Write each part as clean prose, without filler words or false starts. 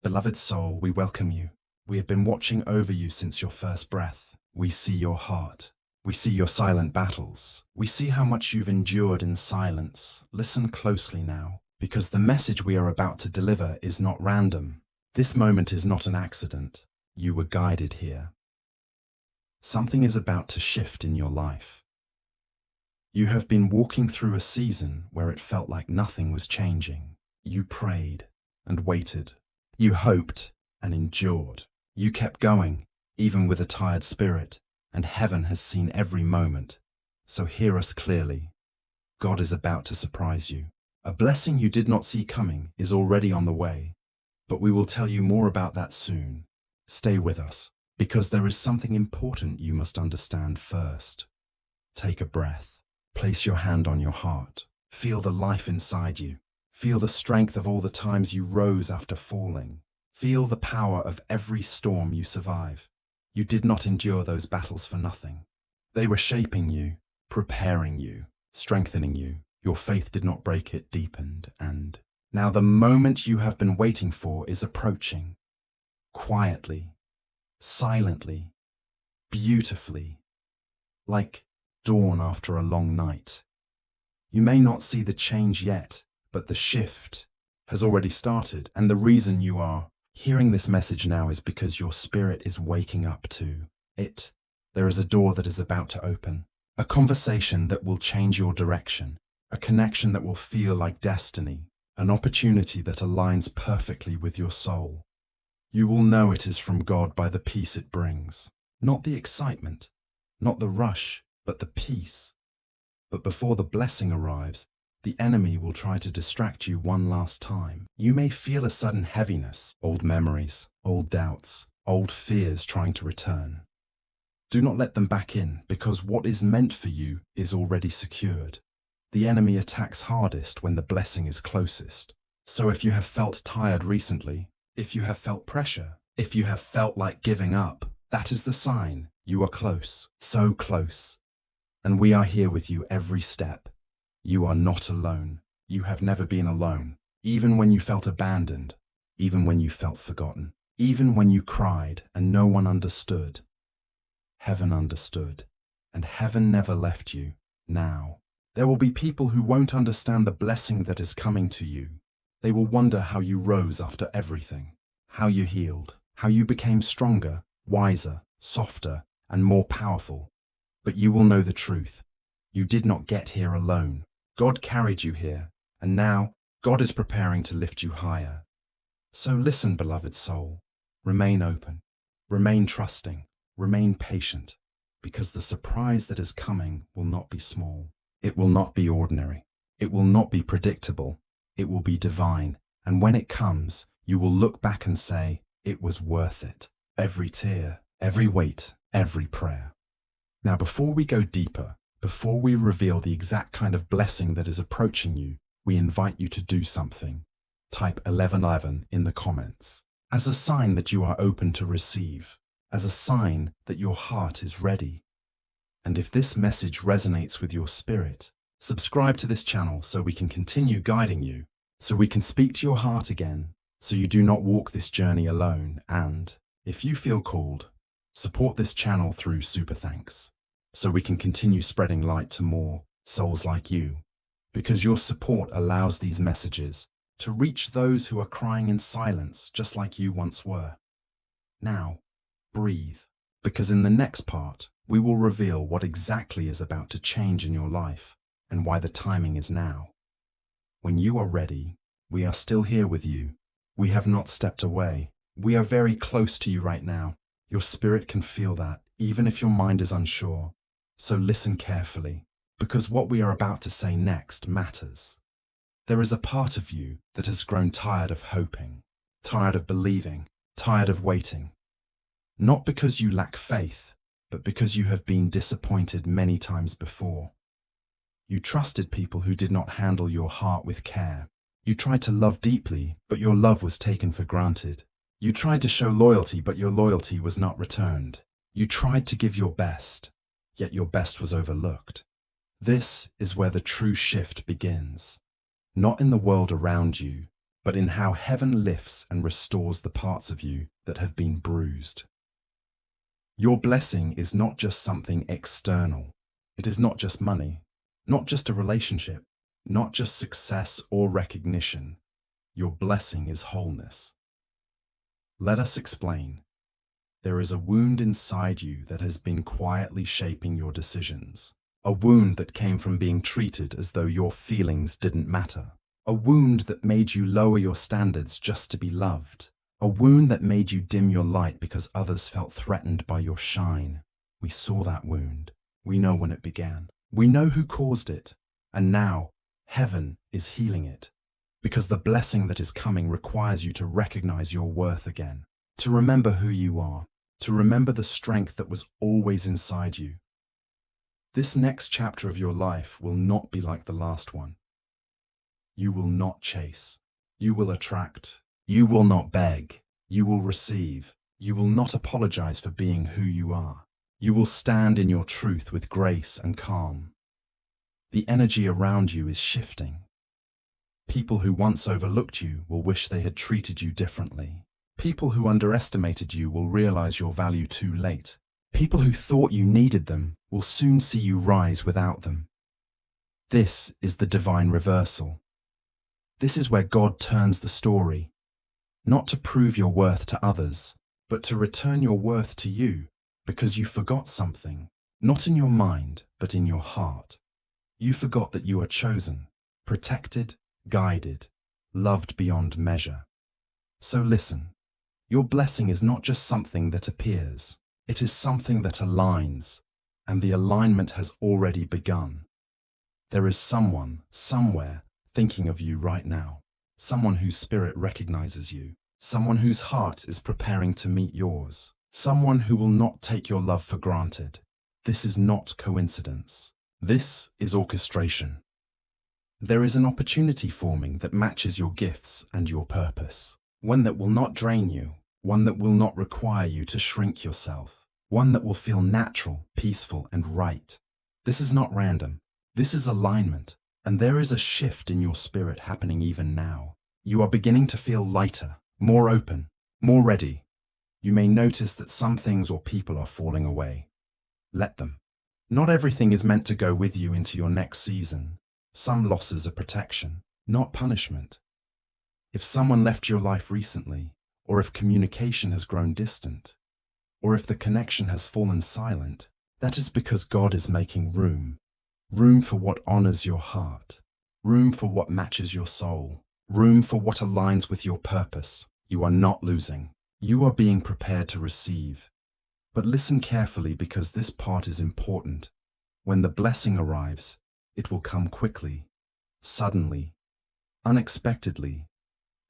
Beloved soul, we welcome you. We have been watching over you since your first breath. We see your heart. We see your silent battles. We see how much you've endured in silence. Listen closely now, because the message we are about to deliver is not random. This moment is not an accident. You were guided here. Something is about to shift in your life. You have been walking through a season where it felt like nothing was changing. You prayed and waited. You hoped and endured. You kept going, even with a tired spirit, and heaven has seen every moment. So hear us clearly. God is about to surprise you. A blessing you did not see coming is already on the way, but we will tell you more about that soon. Stay with us, because there is something important you must understand first. Take a breath. Place your hand on your heart. Feel the life inside you. Feel the strength of all the times you rose after falling. Feel the power of every storm you survive. You did not endure those battles for nothing. They were shaping you, preparing you, strengthening you. Your faith did not break, it deepened, and now the moment you have been waiting for is approaching. Quietly, silently, beautifully, like dawn after a long night. You may not see the change yet, but the shift has already started, and the reason you are hearing this message now is because your spirit is waking up to it. There is a door that is about to open, a conversation that will change your direction, a connection that will feel like destiny, an opportunity that aligns perfectly with your soul. You will know it is from God by the peace it brings, not the excitement, not the rush, but the peace. But before the blessing arrives, the enemy will try to distract you one last time. You may feel a sudden heaviness, old memories, old doubts, old fears trying to return. Do not let them back in, because what is meant for you is already secured. The enemy attacks hardest when the blessing is closest. So if you have felt tired recently, if you have felt pressure, if you have felt like giving up, that is the sign you are close, so close. And we are here with you every step. You are not alone. You have never been alone. Even when you felt abandoned, even when you felt forgotten, even when you cried and no one understood. Heaven understood, and heaven never left you. Now, there will be people who won't understand the blessing that is coming to you. They will wonder how you rose after everything, how you healed, how you became stronger, wiser, softer, and more powerful. But you will know the truth. You did not get here alone. God carried you here, and now God is preparing to lift you higher. So listen, beloved soul. Remain open, remain trusting, remain patient, because the surprise that is coming will not be small. It will not be ordinary. It will not be predictable. It will be divine. And when it comes, you will look back and say, it was worth it. Every tear, every weight, every prayer. Now, before we go deeper, before we reveal the exact kind of blessing that is approaching you, we invite you to do something. Type 1111 in the comments, as a sign that you are open to receive, as a sign that your heart is ready. And if this message resonates with your spirit, subscribe to this channel so we can continue guiding you, so we can speak to your heart again, so you do not walk this journey alone. And if you feel called, support this channel through super thanks, so we can continue spreading light to more souls like you, because your support allows these messages to reach those who are crying in silence just like you once were. Now, breathe, because in the next part, we will reveal what exactly is about to change in your life and why the timing is now. When you are ready, we are still here with you. We have not stepped away. We are very close to you right now. Your spirit can feel that, even if your mind is unsure. So listen carefully, because what we are about to say next matters. There is a part of you that has grown tired of hoping, tired of believing, tired of waiting. Not because you lack faith, but because you have been disappointed many times before. You trusted people who did not handle your heart with care. You tried to love deeply, but your love was taken for granted. You tried to show loyalty, but your loyalty was not returned. You tried to give your best, yet your best was overlooked. This is where the true shift begins. Not in the world around you, but in how heaven lifts and restores the parts of you that have been bruised. Your blessing is not just something external. It is not just money, not just a relationship, not just success or recognition. Your blessing is wholeness. Let us explain. There is a wound inside you that has been quietly shaping your decisions. A wound that came from being treated as though your feelings didn't matter. A wound that made you lower your standards just to be loved. A wound that made you dim your light because others felt threatened by your shine. We saw that wound. We know when it began. We know who caused it. And now, heaven is healing it. Because the blessing that is coming requires you to recognize your worth again. To remember who you are. To remember the strength that was always inside you. This next chapter of your life will not be like the last one. You will not chase. You will attract. You will not beg. You will receive. You will not apologize for being who you are. You will stand in your truth with grace and calm. The energy around you is shifting. People who once overlooked you will wish they had treated you differently. People who underestimated you will realize your value too late. People who thought you needed them will soon see you rise without them. This is the divine reversal. This is where God turns the story, not to prove your worth to others, but to return your worth to you, because you forgot something, not in your mind, but in your heart. You forgot that you are chosen, protected, guided, loved beyond measure. So listen, your blessing is not just something that appears. It is something that aligns, and the alignment has already begun. There is someone, somewhere, thinking of you right now. Someone whose spirit recognizes you. Someone whose heart is preparing to meet yours. Someone who will not take your love for granted. This is not coincidence. This is orchestration. There is an opportunity forming that matches your gifts and your purpose. One that will not drain you. One that will not require you to shrink yourself. One that will feel natural, peaceful, and right. This is not random. This is alignment. And there is a shift in your spirit happening even now. You are beginning to feel lighter, more open, more ready. You may notice that some things or people are falling away. Let them. Not everything is meant to go with you into your next season. Some losses are protection, not punishment. If someone left your life recently, or if communication has grown distant, or if the connection has fallen silent, that is because God is making room. Room for what honors your heart. Room for what matches your soul. Room for what aligns with your purpose. You are not losing. You are being prepared to receive. But listen carefully because this part is important. When the blessing arrives, it will come quickly, suddenly, unexpectedly.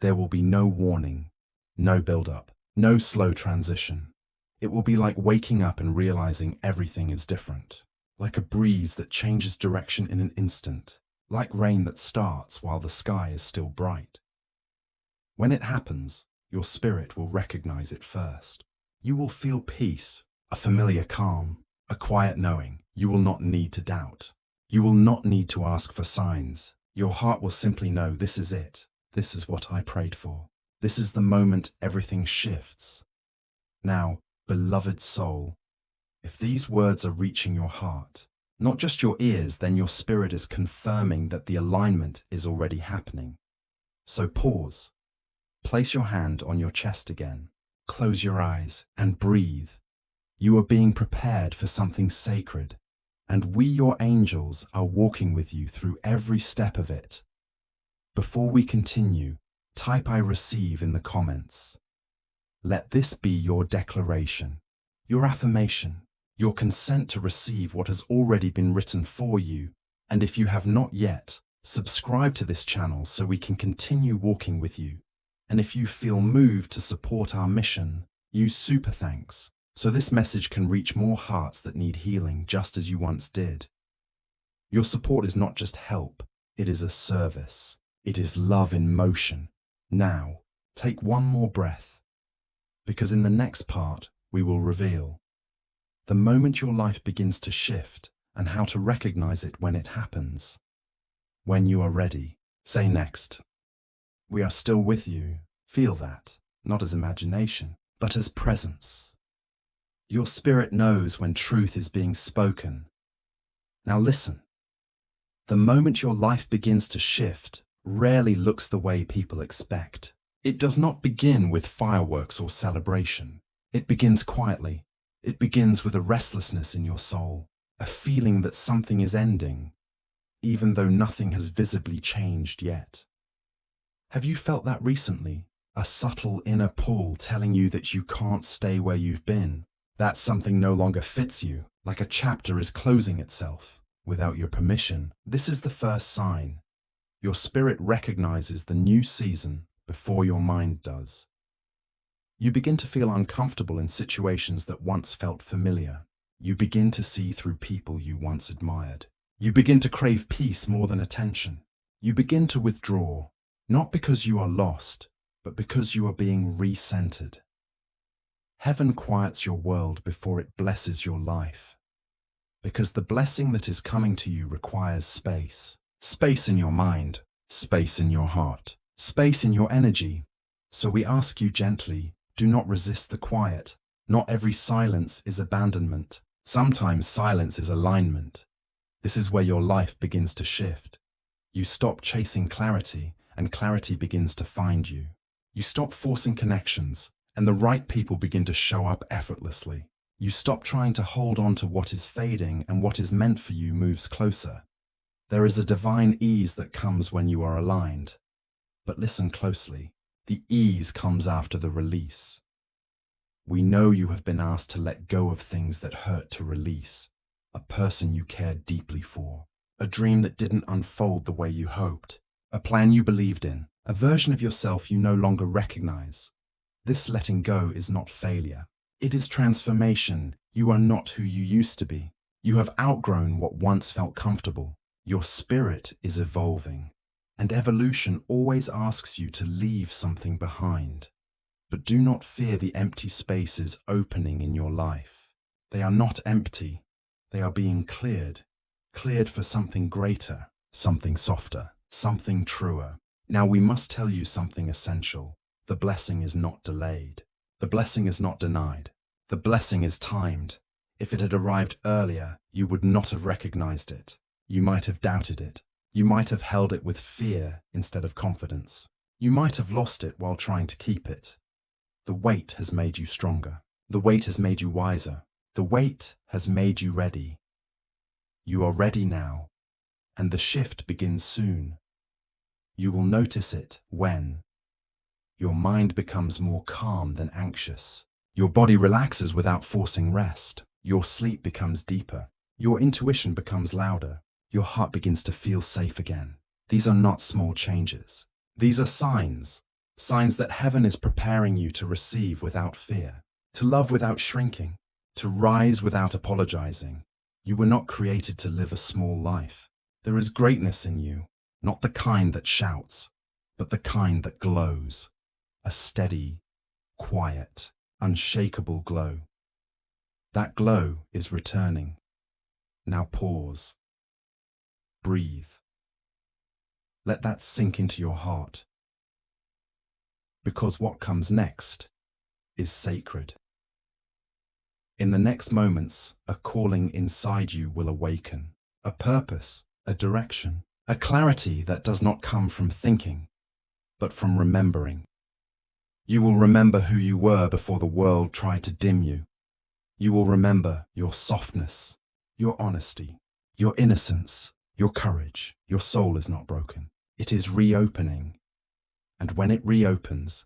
There will be no warning, no build-up, no slow transition. It will be like waking up and realizing everything is different. Like a breeze that changes direction in an instant. Like rain that starts while the sky is still bright. When it happens, your spirit will recognize it first. You will feel peace, a familiar calm, a quiet knowing. You will not need to doubt. You will not need to ask for signs. Your heart will simply know this is it. This is what I prayed for. This is the moment everything shifts. Now, beloved soul, if these words are reaching your heart, not just your ears, then your spirit is confirming that the alignment is already happening. So pause. Place your hand on your chest again. Close your eyes and breathe. You are being prepared for something sacred, and we, your angels, are walking with you through every step of it. Before we continue, type I receive in the comments. Let this be your declaration, your affirmation, your consent to receive what has already been written for you. And if you have not yet, subscribe to this channel so we can continue walking with you. And if you feel moved to support our mission, use super thanks so this message can reach more hearts that need healing just as you once did. Your support is not just help, it is a service. It is love in motion. Now, take one more breath, because in the next part, we will reveal the moment your life begins to shift and how to recognize it when it happens. When you are ready, say next. We are still with you. Feel that, not as imagination, but as presence. Your spirit knows when truth is being spoken. Now listen. The moment your life begins to shift rarely looks the way people expect. It does not begin with fireworks or celebration. It begins quietly. It begins with a restlessness in your soul, a feeling that something is ending, even though nothing has visibly changed yet. Have you felt that recently? A subtle inner pull telling you that you can't stay where you've been, that something no longer fits you, like a chapter is closing itself without your permission. This is the first sign. Your spirit recognizes the new season before your mind does. You begin to feel uncomfortable in situations that once felt familiar. You begin to see through people you once admired. You begin to crave peace more than attention. You begin to withdraw, not because you are lost, but because you are being recentered. Heaven quiets your world before it blesses your life. Because the blessing that is coming to you requires space. Space in your mind, space in your heart, space in your energy. So we ask you gently, do not resist the quiet. Not every silence is abandonment. Sometimes silence is alignment. This is where your life begins to shift. You stop chasing clarity, and clarity begins to find you. You stop forcing connections, and the right people begin to show up effortlessly. You stop trying to hold on to what is fading, and what is meant for you moves closer. There is a divine ease that comes when you are aligned. But listen closely. The ease comes after the release. We know you have been asked to let go of things that hurt to release. A person you cared deeply for. A dream that didn't unfold the way you hoped. A plan you believed in. A version of yourself you no longer recognize. This letting go is not failure. It is transformation. You are not who you used to be. You have outgrown what once felt comfortable. Your spirit is evolving. And evolution always asks you to leave something behind. But do not fear the empty spaces opening in your life. They are not empty. They are being cleared. Cleared for something greater, something softer, something truer. Now we must tell you something essential. The blessing is not delayed. The blessing is not denied. The blessing is timed. If it had arrived earlier, you would not have recognized it. You might have doubted it. You might have held it with fear instead of confidence. You might have lost it while trying to keep it. The weight has made you stronger. The weight has made you wiser. The weight has made you ready. You are ready now, and the shift begins soon. You will notice it when your mind becomes more calm than anxious. Your body relaxes without forcing rest. Your sleep becomes deeper. Your intuition becomes louder. Your heart begins to feel safe again. These are not small changes. These are signs that heaven is preparing you to receive without fear, to love without shrinking, to rise without apologizing. You were not created to live a small life. There is greatness in you, not the kind that shouts, but the kind that glows. A steady, quiet, unshakable glow. That glow is returning. Now pause. Breathe. Let that sink into your heart. Because what comes next is sacred. In the next moments, a calling inside you will awaken. A purpose, a direction, a clarity that does not come from thinking, but from remembering. You will remember who you were before the world tried to dim you. You will remember your softness, your honesty, your innocence, your courage. Your soul is not broken. It is reopening. And when it reopens,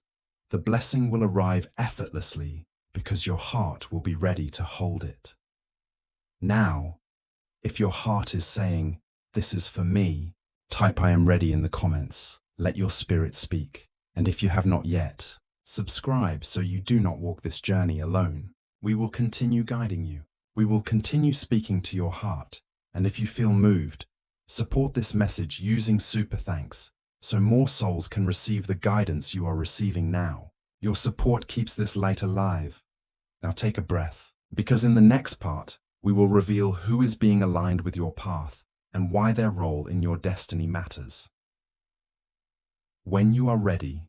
the blessing will arrive effortlessly because your heart will be ready to hold it. Now, if your heart is saying, "This is for me," type "I am ready" in the comments. Let your spirit speak. And if you have not yet, subscribe so you do not walk this journey alone. We will continue guiding you. We will continue speaking to your heart. And if you feel moved, support this message using super thanks so more souls can receive the guidance you are receiving now. Your support keeps this light alive. Now take a breath, because in the next part, we will reveal who is being aligned with your path and why their role in your destiny matters. When you are ready,